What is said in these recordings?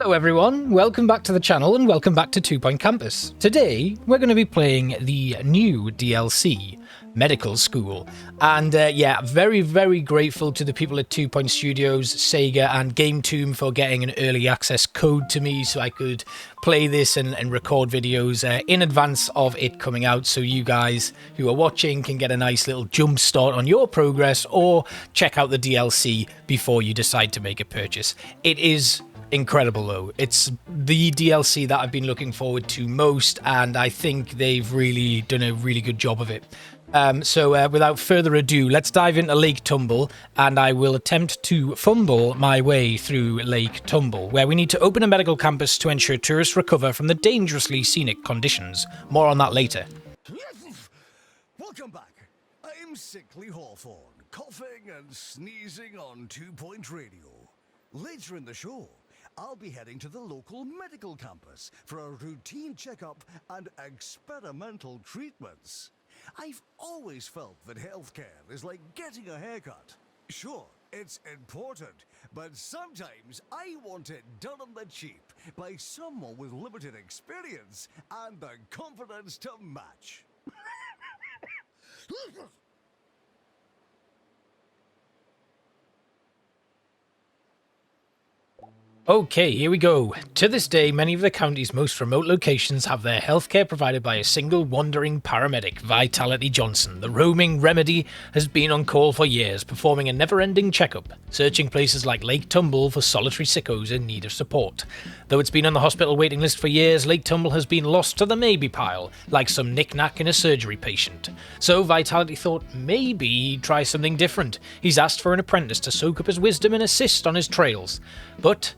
Hello everyone, welcome back to the channel and welcome back to 2 Point Campus. Today we're going to be playing the new DLC, Medical School. And yeah, very grateful to the people at 2 Point Studios, Sega and GameToon for getting an early access code to me so I could play this and record videos in advance of it coming out, so you guys who are watching can get a nice little jump start on your progress or check out the DLC before you decide to make a purchase. It is incredible though. It's the DLC that I've been looking forward to most, and I think they've really done a really good job of it. So without further ado, let's dive into Luke Tumble, and I will attempt to fumble my way through Luke Tumble, where we need to open a medical campus to ensure tourists recover from the dangerously scenic conditions. More on that later. Welcome back. I'm Sickly Hawthorne, coughing and sneezing on 2 Point Radio. Later in the show, I'll be heading to the local medical campus for a routine checkup and experimental treatments. I've always felt that healthcare is like getting a haircut. Sure, it's important, but sometimes I want it done on the cheap by someone with limited experience and the confidence to match. Okay, here we go. To this day, many of the county's most remote locations have their healthcare provided by a single wandering paramedic, Vitality Johnson. The roaming remedy has been on call for years, performing a never-ending checkup, searching places like Luke Tumble for solitary sickos in need of support. Though it's been on the hospital waiting list for years, Luke Tumble has been lost to the maybe pile, like some knick-knack in a surgery patient. So Vitality thought maybe he'd try something different. He's asked for an apprentice to soak up his wisdom and assist on his trails. But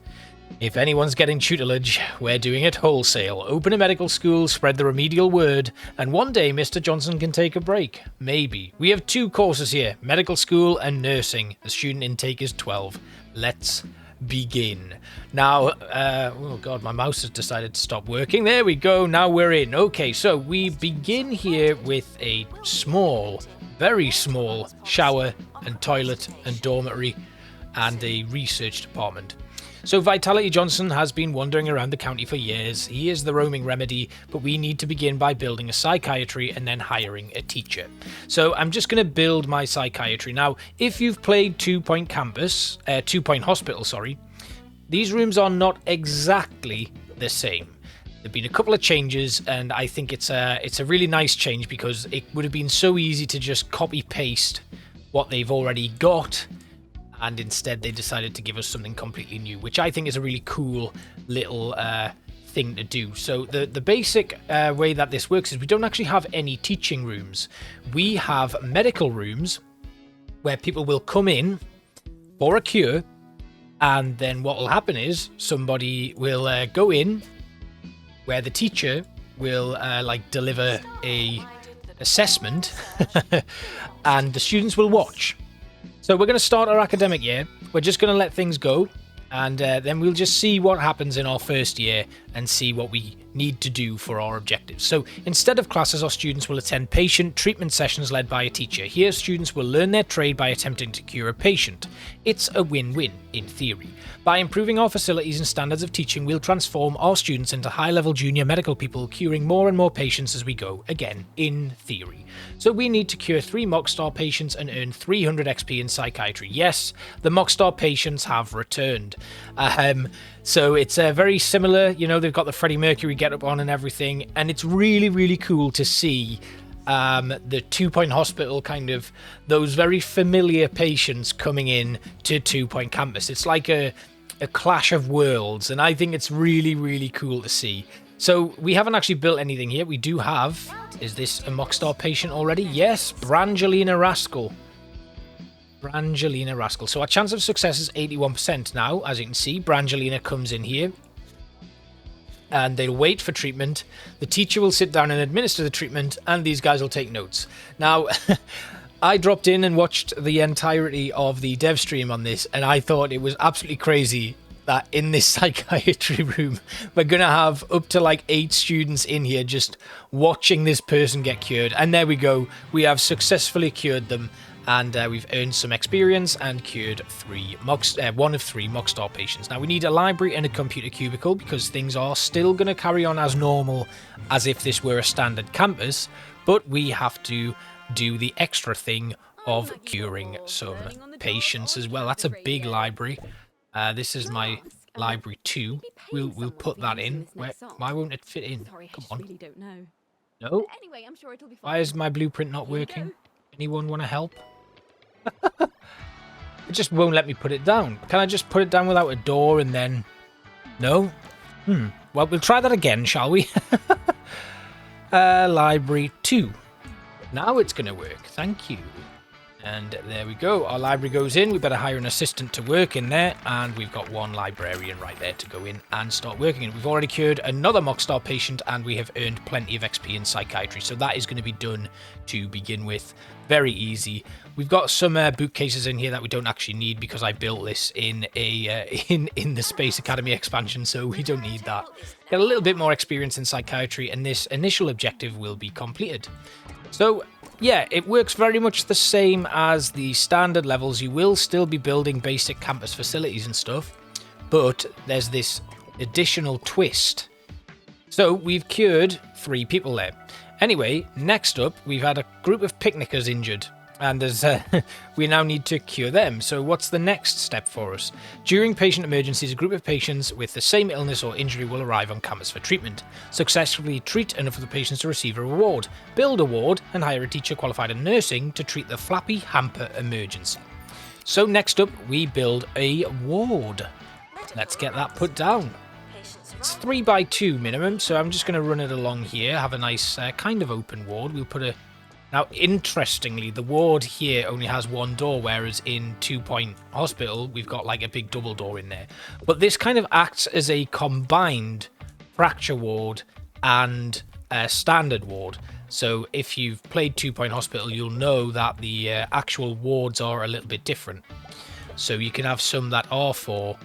if anyone's getting tutelage, we're doing it wholesale. Open a medical school, spread the remedial word, and one day Mr. Johnson can take a break. Maybe. We have 2 courses here, medical school and nursing. The student intake is 12. Let's begin. Now, oh god, my mouse has decided to stop working. There we go, now we're in. Okay, so we begin here with a small, very small shower and toilet and dormitory and a research department. So Vitality Johnson has been wandering around the county for years. He is the roaming remedy, but we need to begin by building a psychiatry and then hiring a teacher. So I'm just going to build my psychiatry. Now, if you've played 2 Point Campus, 2 Point Hospital, sorry, these rooms are not exactly the same. There've been a couple of changes, and I think it's a really nice change because it would have been so easy to just copy paste what they've already got, and instead they decided to give us something completely new, which I think is a really cool little thing to do. So the basic way that this works is we don't actually have any teaching rooms. We have medical rooms where people will come in for a cure, and then what will happen is somebody will go in where the teacher will like deliver a assessment and the students will watch. So we're going to start our academic year. We're just going to let things go, and then we'll just see what happens in our first year and see what we need to do for our objectives. So instead of classes, our students will attend patient treatment sessions led by a teacher. Here, students will learn their trade by attempting to cure a patient. It's a win-win, in theory. By improving our facilities and standards of teaching, we'll transform our students into high-level junior medical people, curing more and more patients as we go, again, in theory. So we need to cure 3 Mockstar patients and earn 300 XP in psychiatry. Yes, the Mockstar patients have returned. So it's very similar, you know, they've got the Freddie Mercury get-up on and everything, and it's really cool to see the 2 Point Hospital, kind of those very familiar patients coming in to 2 Point Campus. It's like a clash of worlds, and I think it's really cool to see. So we haven't actually built anything here. We do have, is this a Mockstar patient already? Yes, Brangelina Rascal. Brangelina Rascal. So our chance of success is 81% now. As you can see, Brangelina comes in here and they'll wait for treatment. The teacher will sit down and administer the treatment, and these guys will take notes. Now, I dropped in and watched the entirety of the dev stream on this, and I thought it was absolutely crazy that in this psychiatry room, we're going to have up to like 8 students in here just watching this person get cured. And there we go. We have successfully cured them. And we've earned some experience and cured one of three Mockstar patients. Now we need a library and a computer cubicle because things are still going to carry on as normal as if this were a standard campus, but we have to do the extra thing of curing some patients as well. That's a big library. This is my library 2. We'll put that in. Why won't it fit in? Come on. No? Why is my blueprint not working? Anyone want to help? It just won't let me put it down. Can I just put it down without a door and then... No? Well, we'll try that again, shall we? Library 2. Now it's going to work. Thank you. And there we go. Our library goes in. We better hire an assistant to work in there. And we've got one librarian right there to go in and start working in. We've already cured another Mockstar patient and we have earned plenty of XP in psychiatry. So that is going to be done to begin with. Very easy. We've got some bookcases in here that we don't actually need because I built this in the Space Academy expansion. So we don't need that. Get a little bit more experience in psychiatry and this initial objective will be completed. So... yeah, it works very much the same as the standard levels. You will still be building basic campus facilities and stuff, but there's this additional twist. So we've cured 3 people there. Anyway, next up, we've had a group of picnickers injured, and we now need to cure them. So what's the next step for us? During patient emergencies, a group of patients with the same illness or injury will arrive on campus for treatment. Successfully treat enough of the patients to receive a reward. Build a ward and hire a teacher qualified in nursing to treat the flappy hamper emergency. So next up, we build a ward. Let's get that put down. It's 3x2 minimum, so I'm just going to run it along here, have a nice kind of open ward. We'll put a... Now, interestingly, the ward here only has 1 door, whereas in 2 Point Hospital, we've got like a big double door in there. But this kind of acts as a combined fracture ward and a standard ward. So if you've played 2 Point Hospital, you'll know that the actual wards are a little bit different. So you can have some that are for...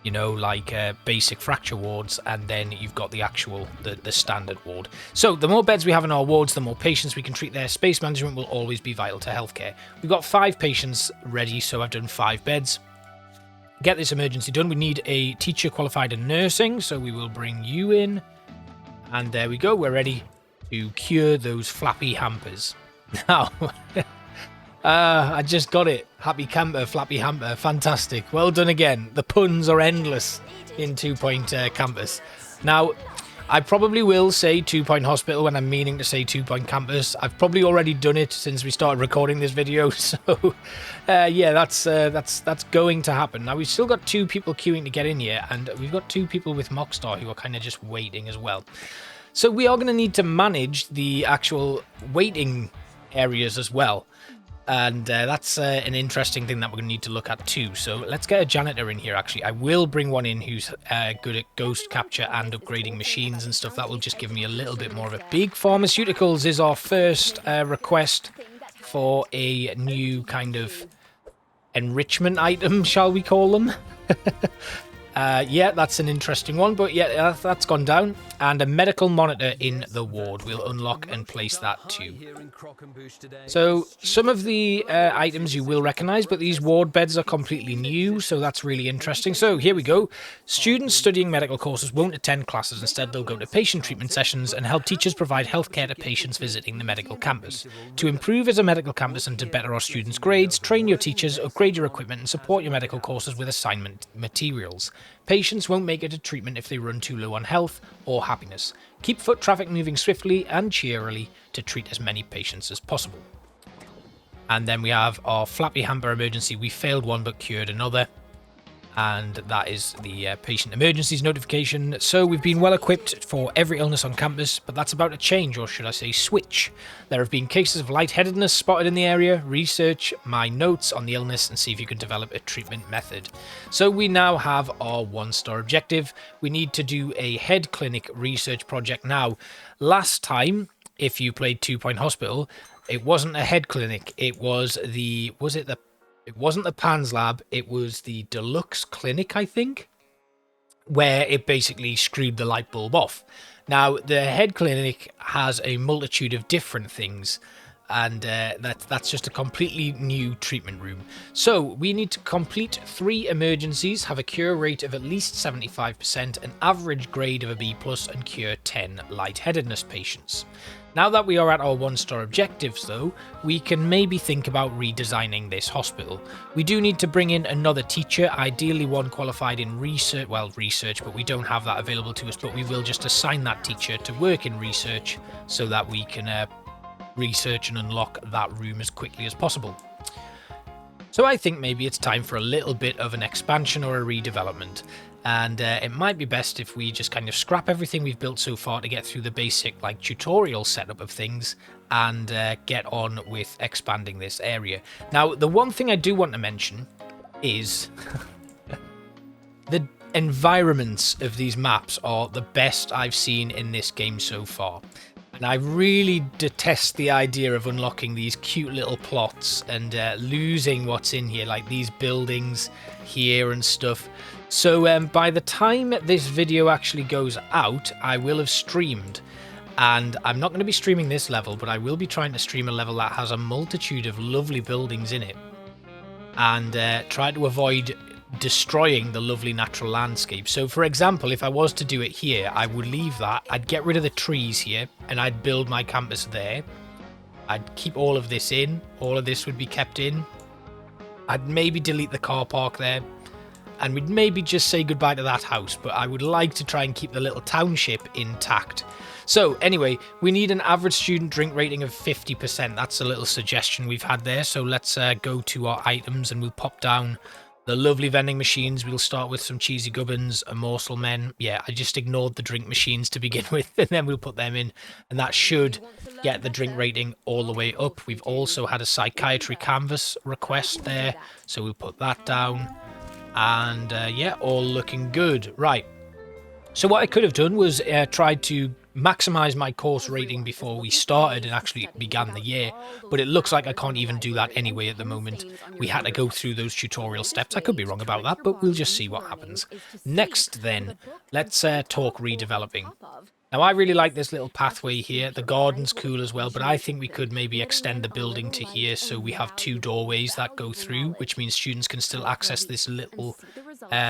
you know, like basic fracture wards, and then you've got the actual, the standard ward. So the more beds we have in our wards, the more patients we can treat there. Space management will always be vital to healthcare. We've got 5 patients ready, so I've done 5 beds. Get this emergency done. We need a teacher qualified in nursing, so we will bring you in. And there we go. We're ready to cure those flappy hampers. Now... I just got it. Happy camper, flappy hamper. Fantastic. Well done again. The puns are endless in 2 Point Campus. Now, I probably will say 2 Point Hospital when I'm meaning to say 2 Point Campus. I've probably already done it since we started recording this video. So, yeah, that's going to happen. Now, we've still got 2 people queuing to get in here. And we've got 2 people with Mockstar who are kind of just waiting as well. So, we are going to need to manage the actual waiting areas as well. And that's an interesting thing that we're going to need to look at too. So let's get a janitor in here, actually. I will bring one in who's good at ghost capture and upgrading machines and stuff. That will just give me a little bit more of a... Big Pharmaceuticals is our first request for a new kind of enrichment item, shall we call them? Yeah, that's an interesting one, but yeah, that's gone down. And a medical monitor in the ward. We'll unlock and place that too. So, some of the items you will recognise, but these ward beds are completely new, so that's really interesting. So, here we go. Students studying medical courses won't attend classes. Instead, they'll go to patient treatment sessions and help teachers provide healthcare to patients visiting the medical campus. To improve as a medical campus and to better our students' grades, train your teachers, upgrade your equipment, and support your medical courses with assignment materials. Patients won't make it to treatment if they run too low on health or happiness. Keep foot traffic moving swiftly and cheerily to treat as many patients as possible. And then we have our flappy hamper emergency. We failed one but cured another. And that is the patient emergencies notification. So we've been well equipped for every illness on campus, but that's about to change, or should I say switch. There have been cases of lightheadedness spotted in the area. Research my notes on the illness and see if you can develop a treatment method. So we now have our 1-star objective. We need to do a head clinic research project. Now, last time, if you played 2 Point Hospital, it wasn't a head clinic. It was the... It wasn't the PANS lab, it was the deluxe clinic, I think, where it basically screwed the light bulb off. Now, the head clinic has a multitude of different things and that's just a completely new treatment room. So we need to complete 3 emergencies, have a cure rate of at least 75%, an average grade of a B+, and cure 10 lightheadedness patients. Now that we are at our 1-star objectives though, we can maybe think about redesigning this hospital. We do need to bring in another teacher, ideally one qualified in research, but we don't have that available to us, but we will just assign that teacher to work in research so that we can research and unlock that room as quickly as possible. So I think maybe it's time for a little bit of an expansion or a redevelopment. And it might be best if we just kind of scrap everything we've built so far to get through the basic like tutorial setup of things and get on with expanding this area. Now, the one thing I do want to mention is the environments of these maps are the best I've seen in this game so far. And I really detest the idea of unlocking these cute little plots and losing what's in here, like these buildings here and stuff. So by the time this video actually goes out, I will have streamed. And I'm not going to be streaming this level, but I will be trying to stream a level that has a multitude of lovely buildings in it. And try to avoid destroying the lovely natural landscape. So for example, if I was to do it here, I would leave that. I'd get rid of the trees here and I'd build my campus there. I'd keep all of this in. All of this would be kept in. I'd maybe delete the car park there. And we'd maybe just say goodbye to that house, but I would like to try and keep the little township intact. So anyway, we need an average student drink rating of 50%. That's a little suggestion we've had there. So let's go to our items and we'll pop down the lovely vending machines. We'll start with some cheesy gubbins, a morsel men. Yeah, I just ignored the drink machines to begin with, and then we'll put them in, and that should get the drink rating all the way up. We've also had a psychiatry canvas request there, so we'll put that down. And yeah, all looking good. Right. So what I could have done was tried to maximize my course rating before we started and actually began the year, but it looks like I can't even do that anyway at the moment. We had to go through those tutorial steps. I could be wrong about that, but we'll just see what happens. Next then, let's talk redeveloping. Now, I really like this little pathway here. The garden's cool as well, but I think we could maybe extend the building to here so we have 2 doorways that go through, which means students can still access this little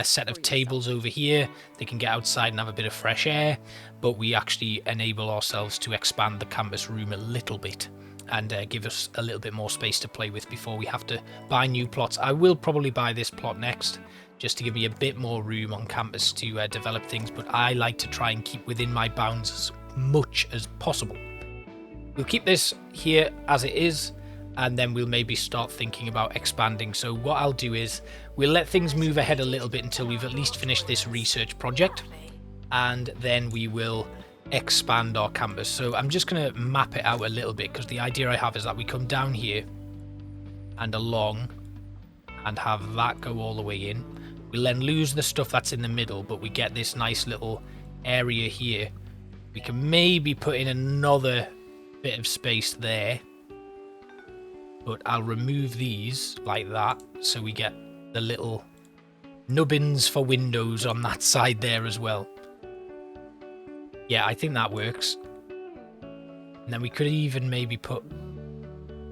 set of tables over here. They can get outside and have a bit of fresh air, but we actually enable ourselves to expand the campus room a little bit and give us a little bit more space to play with before we have to buy new plots. I will probably buy this plot next, just to give me a bit more room on campus to develop things, but I like to try and keep within my bounds as much as possible. We'll keep this here as it is, and then we'll maybe start thinking about expanding. So what I'll do is we'll let things move ahead a little bit until we've at least finished this research project, and then we will expand our campus. So I'm just going to map it out a little bit, because the idea I have is that we come down here and along and have that go all the way in. We'll then lose the stuff that's in the middle, but we get this nice little area here. We can maybe put in another bit of space there, but I'll remove these like that so we get the little nubbins for windows on that side there as well. Yeah, I think that works. And then we could even maybe put...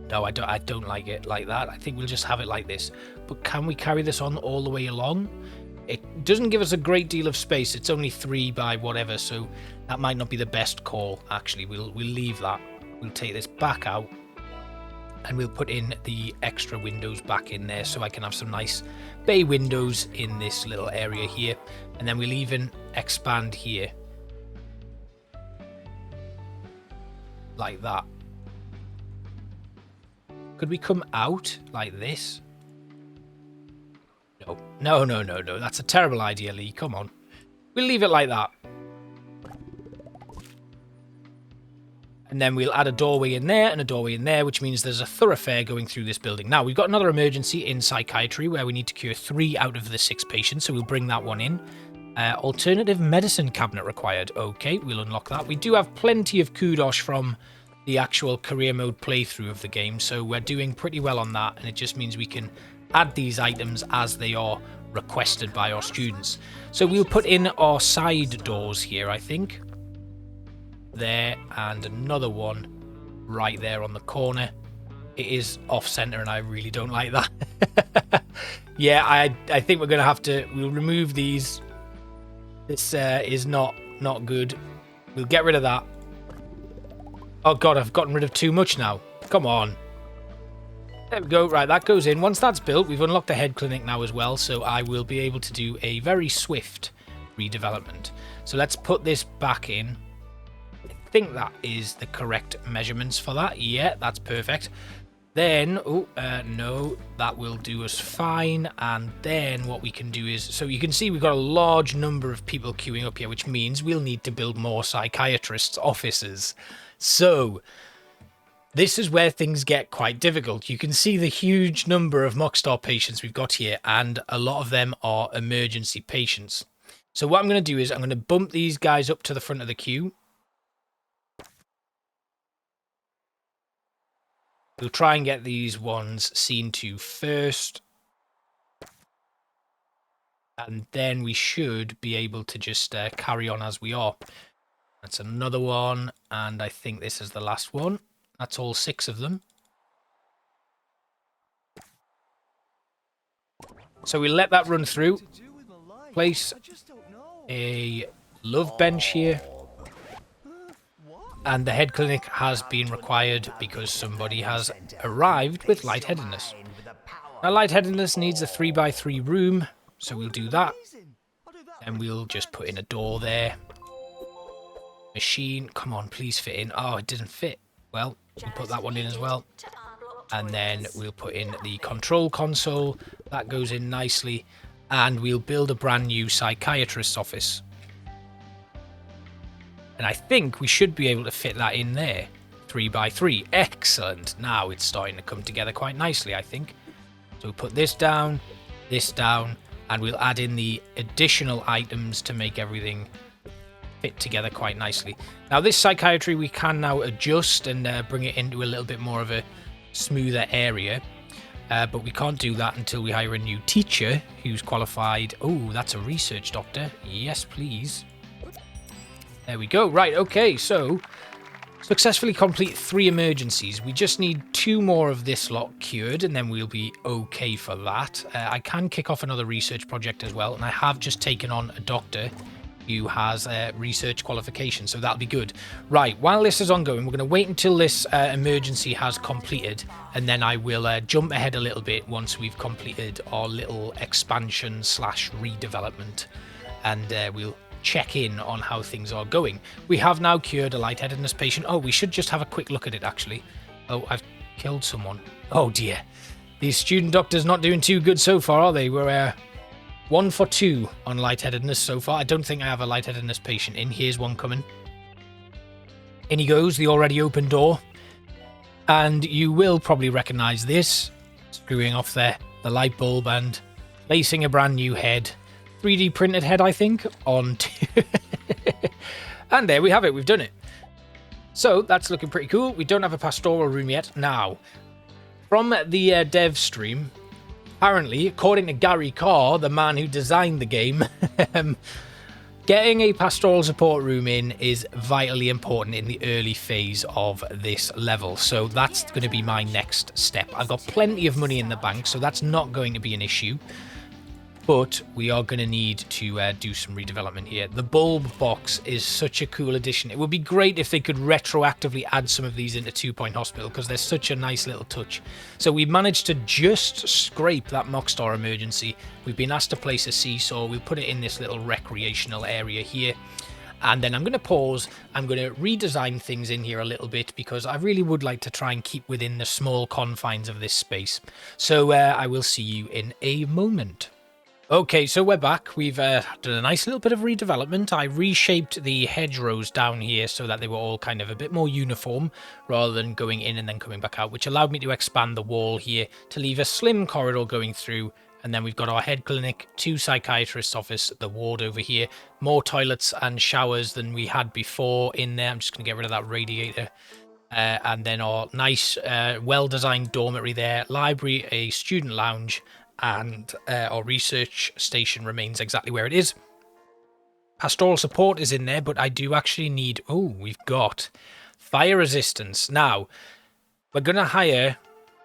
No, I don't like it like that. I think we'll just have it like this. But can we carry this on all the way along? It doesn't give us a great deal of space. It's only 3 by whatever, so that might not be the best call. Actually, we'll leave that. We'll take this back out, and we'll put in the extra windows back in there so I can have some nice bay windows in this little area here. And then we'll even expand here. Like that. Could we come out like this? No. That's a terrible idea, Lee. Come on. We'll leave it like that. And then we'll add a doorway in there and a doorway in there, which means there's a thoroughfare going through this building. Now, we've got another emergency in psychiatry where we need to cure 3 out of the 6 patients, so we'll bring that one in. Alternative medicine cabinet required. Okay, we'll unlock that. We do have plenty of kudos from the actual career mode playthrough of the game, so we're doing pretty well on that, and it just means we can add these items as they are requested by our students. So we'll put in our side doors here, I think. There, and another one right there on the corner. It is off-center, and I really don't like that. Yeah, I think we're going to have to... We'll remove these. This is not good. We'll get rid of that. Oh, God, I've gotten rid of too much now. Come on. There we go. Right, that goes in. Once that's built, we've unlocked the head clinic now as well, so I will be able to do a very swift redevelopment. So let's put this back in. I think that is the correct measurements for that. Yeah, that's perfect. Then, no, that will do us fine. And then what we can do is, so you can see we've got a large number of people queuing up here, which means we'll need to build more psychiatrists' offices. So this is where things get quite difficult. You can see the huge number of Mockstar patients we've got here, and a lot of them are emergency patients. So what I'm going to do is I'm going to bump these guys up to the front of the queue. We'll try and get these ones seen to first. And then we should be able to just carry on as we are. That's another one. And I think this is the last one. That's all 6 of them. So we'll let that run through. Place a love bench here. And the head clinic has been required because somebody has arrived with lightheadedness. Now, lightheadedness needs a 3x3 room, so we'll do that. And we'll just put in a door there. Machine, come on, please fit in. Oh, it didn't fit. Well, we'll put that one in as well. And then we'll put in the control console. That goes in nicely. And we'll build a brand new psychiatrist's office. And I think we should be able to fit that in there. 3x3. Excellent. Now it's starting to come together quite nicely, I think. So we'll put this down, and we'll add in the additional items to make everything fit together quite nicely. Now this psychiatry we can now adjust and bring it into a little bit more of a smoother area. But we can't do that until we hire a new teacher who's qualified. Oh, that's a research doctor. Yes, please. There we go. Right, okay, so successfully complete 3 emergencies. We just need 2 more of this lot cured, and then we'll be okay for that. I can kick off another research project as well, and I have just taken on a doctor who has research qualification, so that'll be good. Right, while this is ongoing, we're going to wait until this emergency has completed, and then I will jump ahead a little bit once we've completed our little expansion / redevelopment, and we'll check in on how things are going. We have now cured a lightheadedness patient. Oh, we should just have a quick look at it, actually. Oh, I've killed someone. Oh, dear. These student doctors not doing too good so far, are they? We're 1 for 2 on lightheadedness so far. I don't think I have a lightheadedness patient in. Here's one coming. In he goes, the already open door. And you will probably recognize this. Screwing off the light bulb and placing a brand new head. 3D printed head, I think, on and there we have it. We've done it. So that's looking pretty cool. We don't have a pastoral room yet. Now, from the dev stream, apparently, according to Gary Carr, the man who designed the game, getting a pastoral support room in is vitally important in the early phase of this level. So that's going to be my next step. I've got plenty of money in the bank, so that's not going to be an issue. But we are going to need to do some redevelopment here. The bulb box is such a cool addition. It would be great if they could retroactively add some of these into 2 Point Hospital, because they're such a nice little touch. So we managed to just scrape that Mockstar emergency. We've been asked to place a seesaw. We'll put it in this little recreational area here. And then I'm going to pause. I'm going to redesign things in here a little bit, because I really would like to try and keep within the small confines of this space. So I will see you in a moment. Okay, so we're back. We've done a nice little bit of redevelopment. I reshaped the hedgerows down here so that they were all kind of a bit more uniform rather than going in and then coming back out, which allowed me to expand the wall here to leave a slim corridor going through. And then we've got our head clinic, 2 psychiatrists' office, the ward over here, more toilets and showers than we had before in there. I'm just going to get rid of that radiator. And then our nice, well-designed dormitory there, library, a student lounge, and our research station remains exactly where it is. Pastoral support is in there, but I do actually need... Oh, we've got Fire resistance. Now, we're going to hire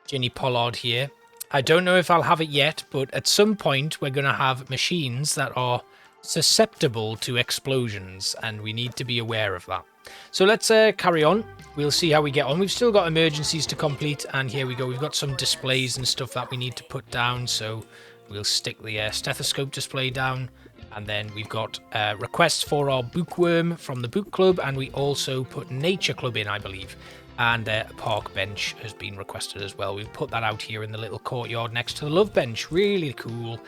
Ginny Pollard here. I don't know if I'll have it yet, but at some point we're going to have machines that are susceptible to explosions, and we need to be aware of that. So let's carry on. We'll see how we get on. We've still got emergencies to complete, and here we go. We've got some displays and stuff that we need to put down, so we'll stick the stethoscope display down. And then we've got requests for our bookworm from the book club, and we also put nature club in, I believe. And a park bench has been requested as well. We've put that out here in the little courtyard next to the love bench. Really cool.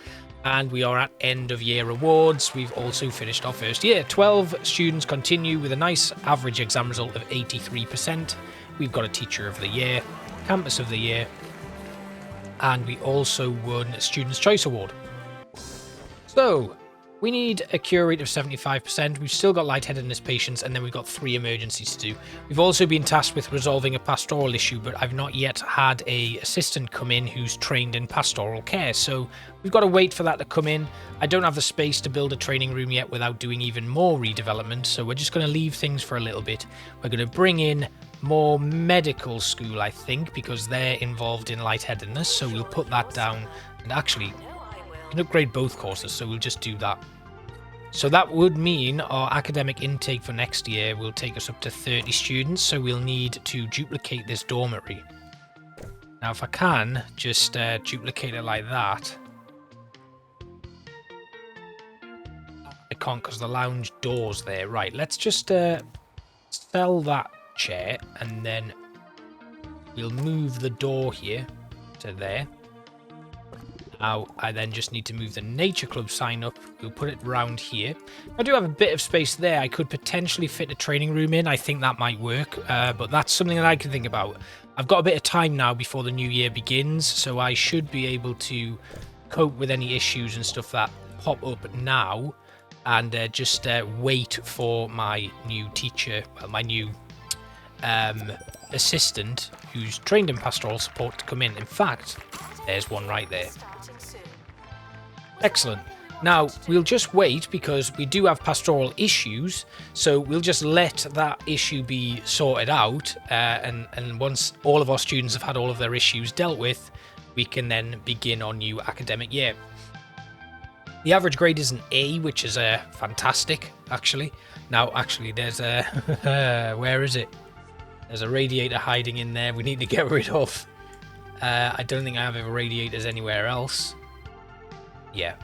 And we are at end of year awards. We've also finished our first year. 12 students continue with a nice average exam result of 83%. We've got a teacher of the year, campus of the year, and we also won a Students' Choice Award. So we need a cure rate of 75%. We've still got lightheadedness patients, and then we've got 3 emergencies to do. We've also been tasked with resolving a pastoral issue, but I've not yet had a assistant come in who's trained in pastoral care, so we've got to wait for that to come in. I don't have the space to build a training room yet without doing even more redevelopment, so we're just going to leave things for a little bit. We're going to bring in more medical school, I think, because they're involved in lightheadedness, so we'll put that down. And actually, we can upgrade both courses, so we'll just do that. So that would mean our academic intake for next year will take us up to 30 students, so we'll need to duplicate this dormitory. Now, if I can just duplicate it like that. I can't because the lounge door's there. Right, let's just sell that chair, and then we'll move the door here to there. Now, I then just need to move the Nature Club sign up. We'll put it round here. I do have a bit of space there. I could potentially fit a training room in. I think that might work, but that's something that I can think about. I've got a bit of time now before the new year begins, so I should be able to cope with any issues and stuff that pop up now, and just wait for my new teacher, well, my new assistant who's trained in pastoral support to come in. In fact, there's one right there. Excellent. Now, we'll just wait because we do have pastoral issues, so we'll just let that issue be sorted out, and once all of our students have had all of their issues dealt with, we can then begin our new academic year. The average grade is an A, which is fantastic, actually. Now, actually, there's a... where is it? There's a radiator hiding in there we need to get rid of. I don't think I have any radiators anywhere else. Yeah,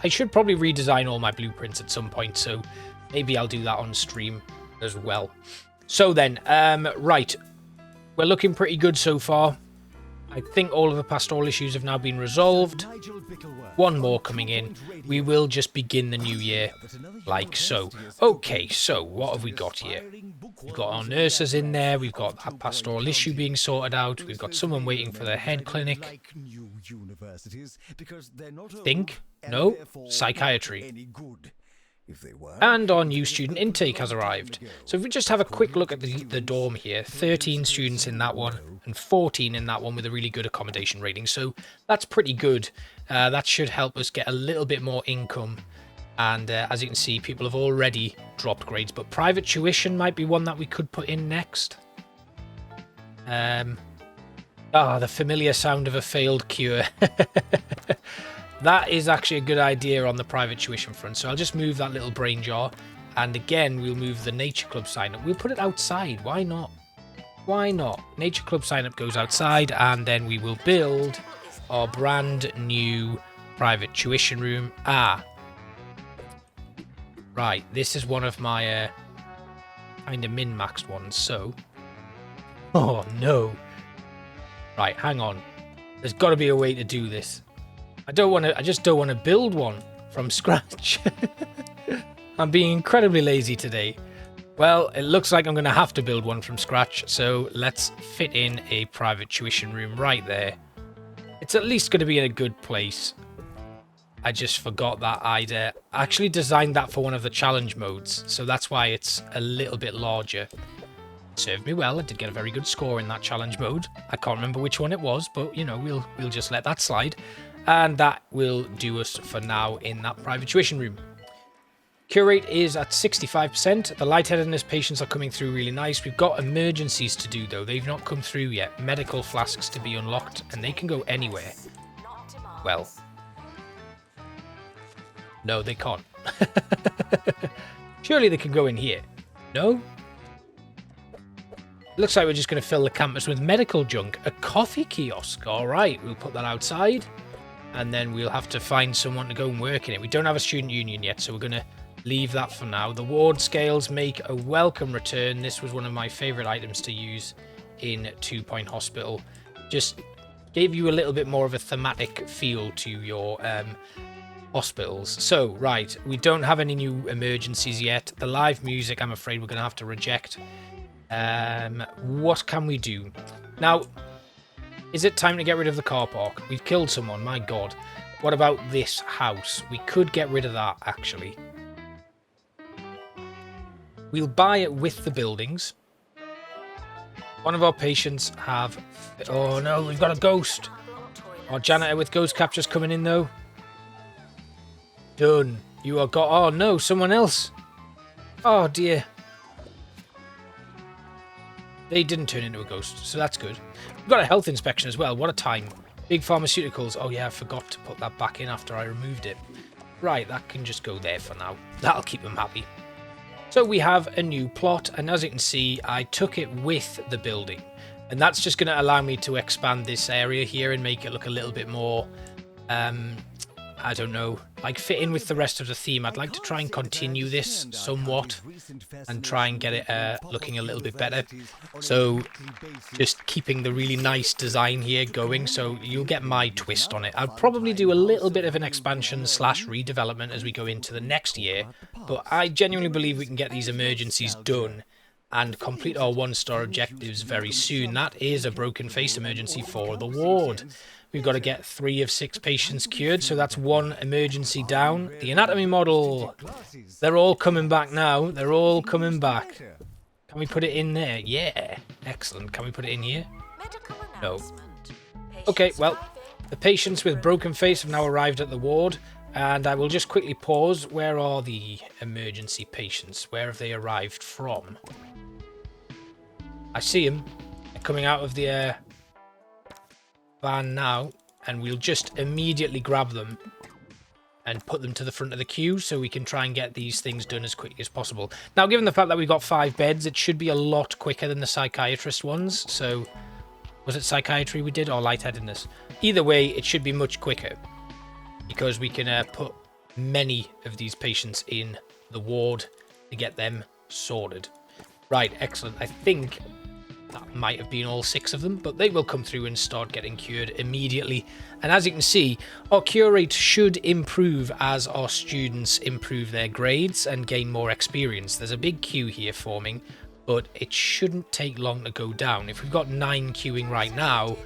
I should probably redesign all my blueprints at some point, so maybe I'll do that on stream as well. So then, right, we're looking pretty good so far. I think all of the pastoral issues have now been resolved. One more coming in. We will just begin the new year like so. Okay, so what have we got here? We've got our nurses in there. We've got that pastoral issue being sorted out. We've got someone waiting for their head clinic. Think? No? Psychiatry. And our new student intake has arrived. So if we just have a quick look at the dorm here, 13 students in that one and 14 in that one with a really good accommodation rating. So that's pretty good. That should help us get a little bit more income. And as you can see, people have already dropped grades, but private tuition might be one that we could put in next. The familiar sound of a failed cure. That is actually a good idea on the private tuition front. So I'll just move that little brain jar. And again, we'll move the Nature Club sign up. We'll put it outside. Why not? Why not? Nature Club sign up goes outside. And then we will build our brand new private tuition room. Right. This is one of my kind of min-maxed ones. So. Oh, no. Right. Hang on. There's got to be a way to do this. I just don't want to build one from scratch. I'm being incredibly lazy today. Well, it looks like I'm going to have to build one from scratch, so let's fit in a private tuition room right there. It's at least going to be in a good place. I just forgot that I'd actually designed that for one of the challenge modes, so that's why it's a little bit larger. Served me well. I did get a very good score in that challenge mode. I can't remember which one it was, but, you know, we'll just let that slide. And that will do us for now in that private tuition room. Cure rate is at 65%. The lightheadedness patients are coming through really nice. We've got emergencies to do, though. They've not come through yet. Medical flasks to be unlocked, and they can go anywhere. Well, no, they can't. Surely they can go in here. No? Looks like we're just going to fill the campus with medical junk. A coffee kiosk. All right, we'll put that outside, and then we'll have to find someone to go and work in it. We don't have a student union yet, so we're going to leave that for now. The ward scales make a welcome return. This was one of my favorite items to use in 2 Point Hospital. Just gave you a little bit more of a thematic feel to your hospitals. So, right, we don't have any new emergencies yet. The live music, I'm afraid we're going to have to reject. What can we do? Now, is it time to get rid of the car park? We've killed someone, my god. What about this house? We could get rid of that, actually. We'll buy it with the buildings. One of our patients have... Oh no, we've got a ghost. Our janitor with ghost capture's coming in though. Done. You are got... Oh no, someone else. Oh dear. They didn't turn into a ghost, so that's good. We've got a health inspection as well. What a time. Big pharmaceuticals. Oh yeah, I forgot to put that back in after I removed it. Right, that can just go there for now. That'll keep them happy. So we have a new plot, and as you can see, I took it with the building. And that's just going to allow me to expand this area here and make it look a little bit more, I don't know, like fit in with the rest of the theme. I'd like to try and continue this somewhat and try and get it looking a little bit better. So just keeping the really nice design here going, so you'll get my twist on it. I'll probably do a little bit of an expansion / redevelopment as we go into the next year, but I genuinely believe we can get these emergencies done and complete our 1-star objectives very soon. That is a broken face emergency for the ward. We've got to get 3 of 6 patients cured, so that's 1 emergency down. The anatomy model. They're all coming back now. They're all coming back. Can we put it in there? Yeah. Excellent. Can we put it in here? No. Okay, well, the patients with broken face have now arrived at the ward, and I will just quickly pause. Where are the emergency patients? Where have they arrived from? I see them. They're coming out of the van now, and we'll just immediately grab them and put them to the front of the queue so we can try and get these things done as quickly as possible. Now, given the fact that we've got 5 beds, it should be a lot quicker than the psychiatrist ones. So, was it psychiatry we did or lightheadedness? Either way, it should be much quicker because we can put many of these patients in the ward to get them sorted. Right, excellent. I think that might have been all 6 of them, but they will come through and start getting cured immediately. And as you can see, our cure rate should improve as our students improve their grades and gain more experience. There's a big queue here forming, but it shouldn't take long to go down. If we've got 9 queuing right now,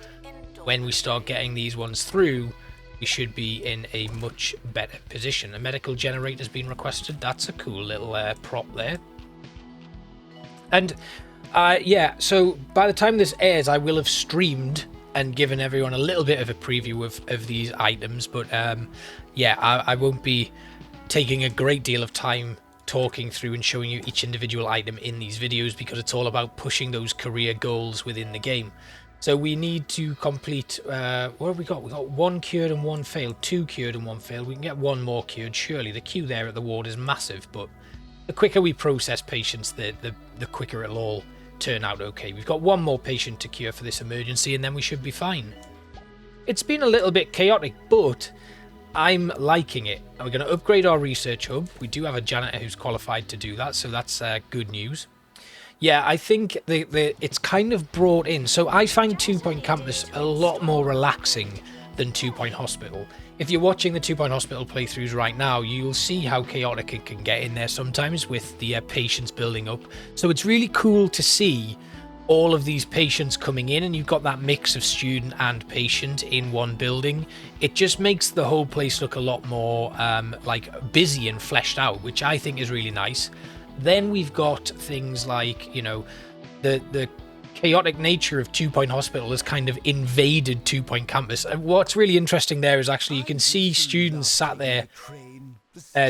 when we start getting these ones through, we should be in a much better position. A medical generator has been requested. That's a cool little prop there. And yeah, so by the time this airs, I will have streamed and given everyone a little bit of a preview of these items. But yeah, I won't be taking a great deal of time talking through and showing you each individual item in these videos because it's all about pushing those career goals within the game. So we need to complete, what have we got? We got 1 cured and 1 failed, 2 cured and 1 failed. We can get 1 more cured, surely. The queue there at the ward is massive, but the quicker we process patients, the quicker it'll all turn out okay. We've got 1 more patient to cure for this emergency and then we should be fine. It's been a little bit chaotic, but I'm liking it. We're going to upgrade our research hub. We do have a janitor who's qualified to do that, so that's good news. Yeah, I think it's kind of brought in. So I find 2 Point Campus a lot more relaxing than 2 Point Hospital. If you're watching the 2 Point Hospital playthroughs right now, you'll see how chaotic it can get in there sometimes with the patients building up. So it's really cool to see all of these patients coming in, and you've got that mix of student and patient in one building. It just makes the whole place look a lot more like busy and fleshed out, which I think is really nice. Then we've got things like, you know, the chaotic nature of 2 Point Hospital has kind of invaded 2 Point Campus. And what's really interesting there is actually you can see students sat there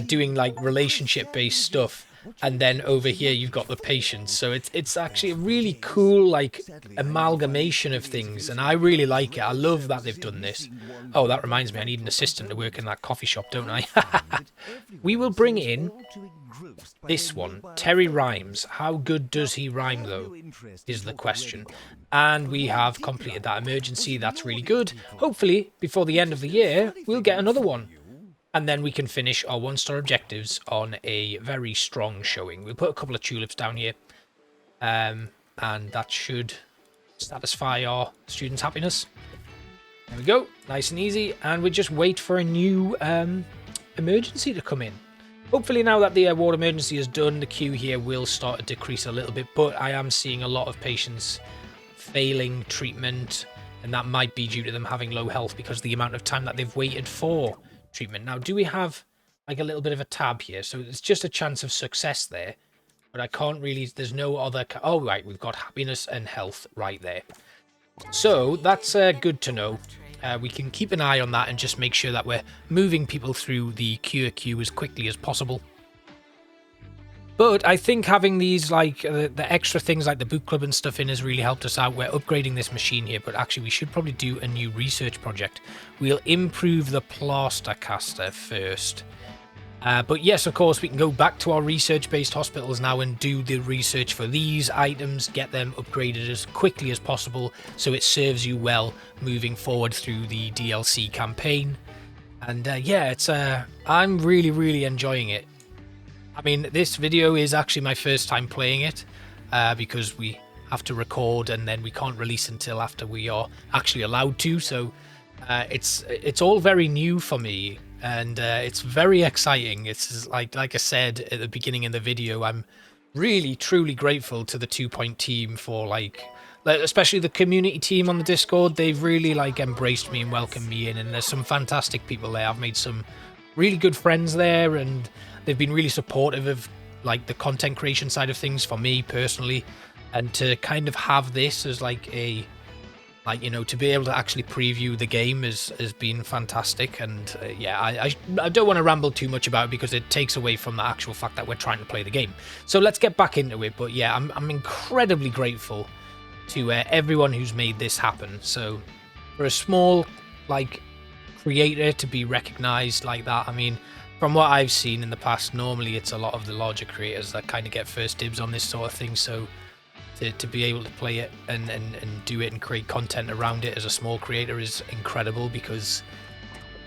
doing like relationship-based stuff, and then over here you've got the patients. So it's actually a really cool like amalgamation of things, and I really like it. I love that they've done this. Oh, that reminds me, I need an assistant to work in that coffee shop, don't I? We will bring in this one, Terry Rhymes. How good does he rhyme, though, is the question. And we have completed that emergency. That's really good. Hopefully, before the end of the year, we'll get another one. And then we can finish our 1-star objectives on a very strong showing. We'll put a couple of tulips down here. And that should satisfy our students' happiness. There we go. Nice and easy. And we just wait for a new emergency to come in. Hopefully now that the ward emergency is done, the queue here will start to decrease a little bit. But I am seeing a lot of patients failing treatment. And that might be due to them having low health because of the amount of time that they've waited for treatment. Now, do we have like a little bit of a tab here? So it's just a chance of success there. But I can't really, there's no other, oh right, we've got happiness and health right there. So that's good to know. We can keep an eye on that and just make sure that we're moving people through the cure queue as quickly as possible. But I think having these, like, the extra things like the book club and stuff in has really helped us out. We're upgrading this machine here, but actually we should probably do a new research project. We'll improve the plaster caster first. But yes, of course, we can go back to our research-based hospitals now and do the research for these items, get them upgraded as quickly as possible so it serves you well moving forward through the DLC campaign. And yeah, it's I'm really, really enjoying it. I mean, this video is actually my first time playing it because we have to record and then we can't release until after we are actually allowed to. So it's all very new for me. And it's very exciting. It's like I said at the beginning of the video, I'm really, truly grateful to the 2 Point team for like especially the community team on the Discord. They've really like embraced me and welcomed me in. And there's some fantastic people there. I've made some really good friends there, and they've been really supportive of like the content creation side of things for me personally. And to kind of have this as like a you know, to be able to actually preview the game has been fantastic. And yeah, I don't want to ramble too much about it because it takes away from the actual fact that we're trying to play the game. So let's get back into it. But yeah, I'm incredibly grateful to everyone who's made this happen. So for a small like creator to be recognized like that, I mean, from what I've seen in the past, normally it's a lot of the larger creators that kind of get first dibs on this sort of thing. So to be able to play it and do it and create content around it as a small creator is incredible, because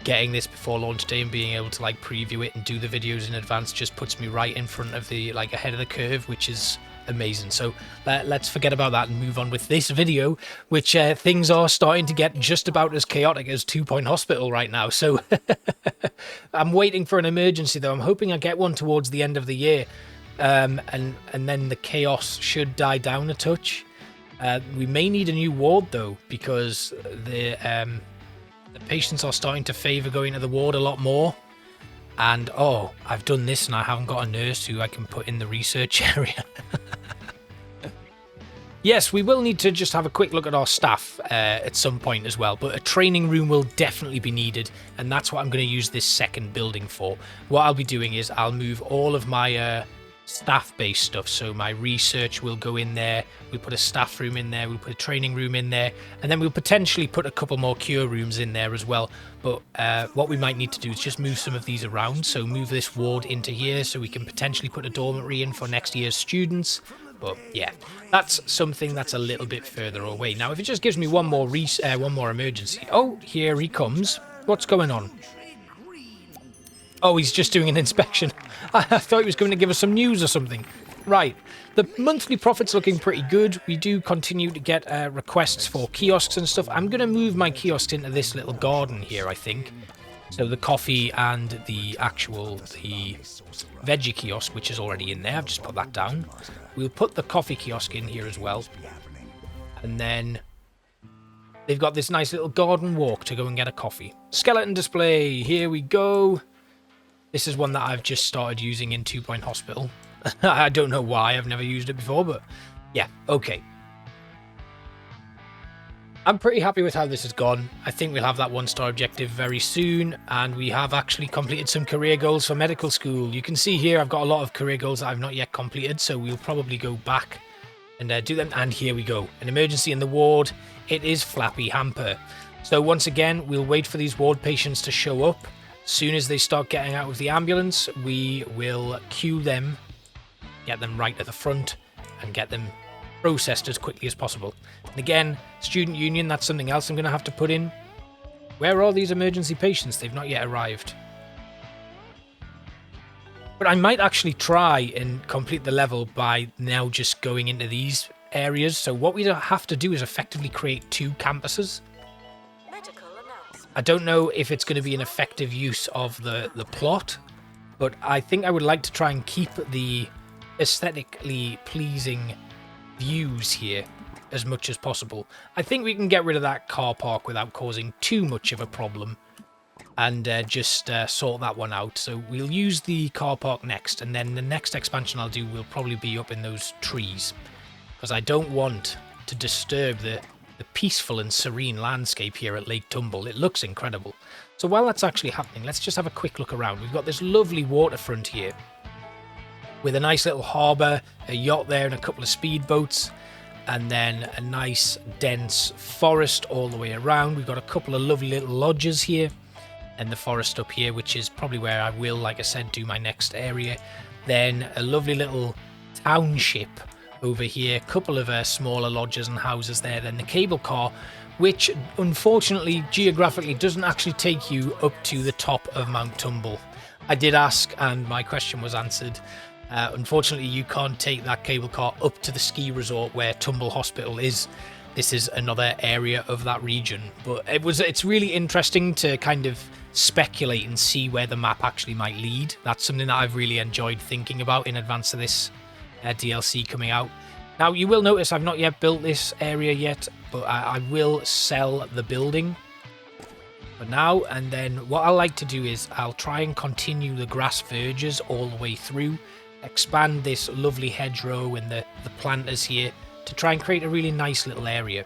getting this before launch day and being able to like preview it and do the videos in advance just puts me right in front of the like ahead of the curve, which is amazing. So let's forget about that and move on with this video, which things are starting to get just about as chaotic as 2 Point Hospital right now. So I'm waiting for an emergency though. I'm hoping I get one towards the end of the year. And then the chaos should die down a touch. We may need a new ward though, because the patients are starting to favour going to the ward a lot more. And oh, I've done this and I haven't got a nurse who I can put in the research area. Yes, we will need to just have a quick look at our staff at some point as well, but a training room will definitely be needed, and that's what I'm going to use this second building for. What I'll be doing is I'll move all of my staff-based stuff, so my research will go in there, we'll put a staff room in there, we'll put a training room in there, and then we'll potentially put a couple more cure rooms in there as well. But what we might need to do is just move some of these around, so move this ward into here so we can potentially put a dormitory in for next year's students. But yeah, that's something that's a little bit further away. Now, if it just gives me one more emergency. Oh, here he comes. What's going on? Oh, he's just doing an inspection. I thought he was going to give us some news or something. Right. The monthly profit's looking pretty good. We do continue to get requests for kiosks and stuff. I'm going to move my kiosks into this little garden here, I think. So the coffee and the veggie kiosk, which is already in there. I've just put that down. We'll put the coffee kiosk in here as well. And then they've got this nice little garden walk to go and get a coffee. Skeleton display. Here we go. This is one that I've just started using in 2 Point Hospital. I don't know why, I've never used it before, but yeah, okay. I'm pretty happy with how this has gone. I think we'll have that 1-star objective very soon, and we have actually completed some career goals for medical school. You can see here I've got a lot of career goals that I've not yet completed, so we'll probably go back and do them. And here we go. An emergency in the ward. It is Flappy Hamper. So once again, we'll wait for these ward patients to show up. As soon as they start getting out of the ambulance, we will queue them, get them right at the front, and get them processed as quickly as possible. And again, student union, that's something else I'm going to have to put in. Where are these emergency patients? They've not yet arrived. But I might actually try and complete the level by now just going into these areas. So what we have to do is effectively create 2 campuses. I don't know if it's going to be an effective use of the plot, but I think I would like to try and keep the aesthetically pleasing views here as much as possible. I think we can get rid of that car park without causing too much of a problem, and just sort that one out. So we'll use the car park next, and then the next expansion I'll do will probably be up in those trees, because I don't want to disturb the peaceful and serene landscape here at Lake Tumble. It looks incredible. So while that's actually happening, let's just have a quick look around. We've got this lovely waterfront here with a nice little harbour, a yacht there and a couple of speedboats, and then a nice dense forest all the way around. We've got a couple of lovely little lodges here, and the forest up here, which is probably where I will, like I said, do my next area. Then a lovely little township over here, a couple of smaller lodges and houses there. Then the cable car, which unfortunately geographically doesn't actually take you up to the top of Mount Tumble. I did ask and my question was answered. Unfortunately, you can't take that cable car up to the ski resort where Tumble Hospital is. This is another area of that region, but it's really interesting to kind of speculate and see where the map actually might lead. That's something that I've really enjoyed thinking about in advance of this DLC coming out. Now, you will notice I've not yet built this area yet, but I will sell the building for now. And then what I like to do is I'll try and continue the grass verges all the way through, expand this lovely hedgerow and the planters here to try and create a really nice little area.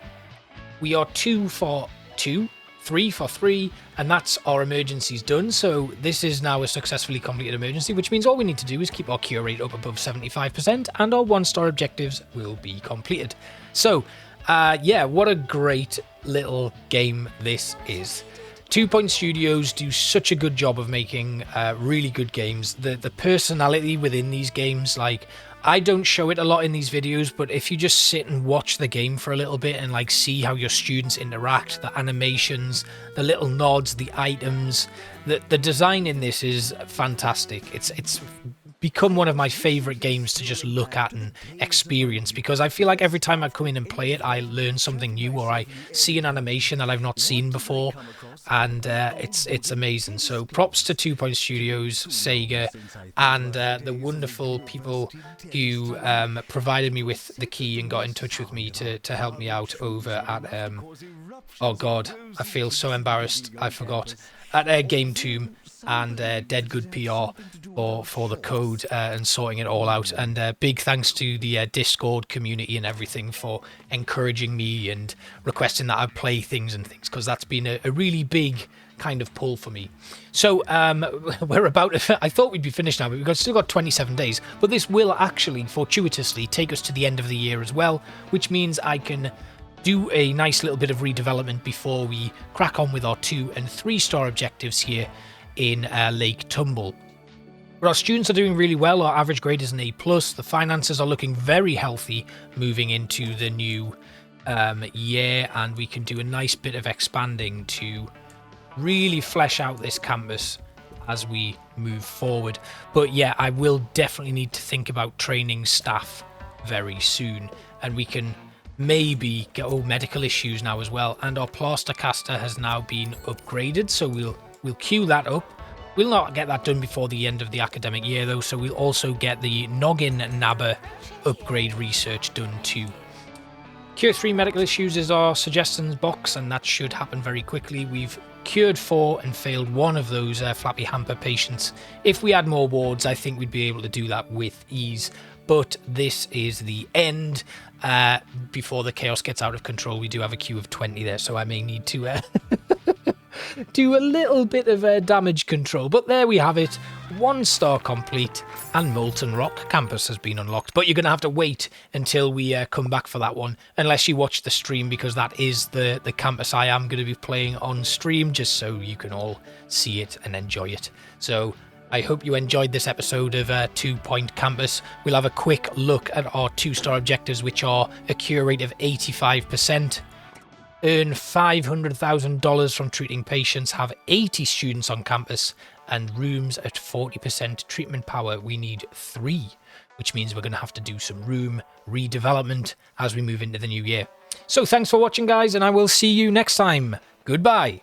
We are 2 for 2, 3 for 3, and that's our emergencies done. So this is now a successfully completed emergency, which means all we need to do is keep our cure rate up above 75% and our 1-star objectives will be completed. So yeah, what a great little game this is. 2 Point Studios do such a good job of making really good games. The personality within these games, like, I don't show it a lot in these videos, but if you just sit and watch the game for a little bit and like see how your students interact, the animations, the little nods, the items, the design in this is fantastic. It's become one of my favorite games to just look at and experience, because I feel like every time I come in and play it, I learn something new, or I see an animation that I've not seen before, and it's amazing. So props to 2 Point Studios, Sega, and the wonderful people who provided me with the key and got in touch with me to help me out over at oh god, I feel so embarrassed, I forgot, at Game Tomb and Dead Good PR for the code and sorting it all out. And big thanks to the Discord community and everything for encouraging me and requesting that I play things and things, because that's been a really big kind of pull for me. So we're about I thought we'd be finished now, but we've still got 27 days, but this will actually fortuitously take us to the end of the year as well, which means I can do a nice little bit of redevelopment before we crack on with our 2 and 3-star objectives here in Lake Tumble. But our students are doing really well. Our average grade is an A+. The finances are looking very healthy moving into the new year, and we can do a nice bit of expanding to really flesh out this campus as we move forward. But yeah, I will definitely need to think about training staff very soon, and we can maybe get medical issues now as well. And our plaster caster has now been upgraded, so we'll queue that up. We'll not get that done before the end of the academic year though, so we'll also get the noggin nabber upgrade research done too. Cure 3 medical issues is our suggestions box, and that should happen very quickly. We've cured 4 and failed 1 of those flappy hamper patients. If we had more wards, I think we'd be able to do that with ease. But this is the end. Before the chaos gets out of control, we do have a queue of 20 there, so I may need to do a little bit of damage control. But there we have it. 1 star complete, and Molten Rock Campus has been unlocked. But you're going to have to wait until we come back for that one, unless you watch the stream, because that is the campus I am going to be playing on stream, just so you can all see it and enjoy it. So I hope you enjoyed this episode of 2 Point Campus. We'll have a quick look at our 2-star objectives, which are a cure rate of 85%, earn $500,000 from treating patients, have 80 students on campus, and rooms at 40% treatment power. We need 3, which means we're going to have to do some room redevelopment as we move into the new year. So thanks for watching, guys, and I will see you next time. Goodbye.